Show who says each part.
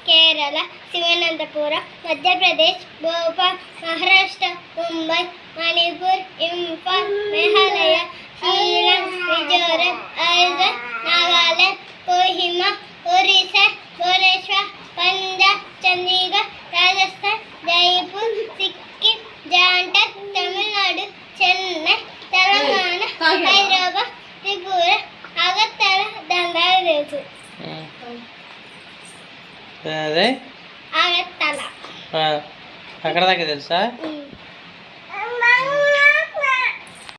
Speaker 1: కేరళ, తిరువనంతపురం, మధ్యప్రదేశ్, భోపాల్, మహారాష్ట్ర, ముంబై, మణిపూర్, ఇంఫాల్, మేఘాలయ, షిల్లాంగ్, మిజోరం, ఐజాల్, నాగాలాండ్, కోహిమా, ఒరిస్సా, భువనేశ్వర్, పంజాబ్, చండీగఢ్, రాజస్థాన్, జైపూర్, సిక్కిం, జార్ఖండ్, తమిళనాడు, చెన్నై, తెలంగాణ, హైదరాబాద్, త్రిపుర, అగర్తల, దండాలు తెలుసు.
Speaker 2: అదే
Speaker 1: అగర్తల
Speaker 2: అక్కడ దాకా తెలుసా?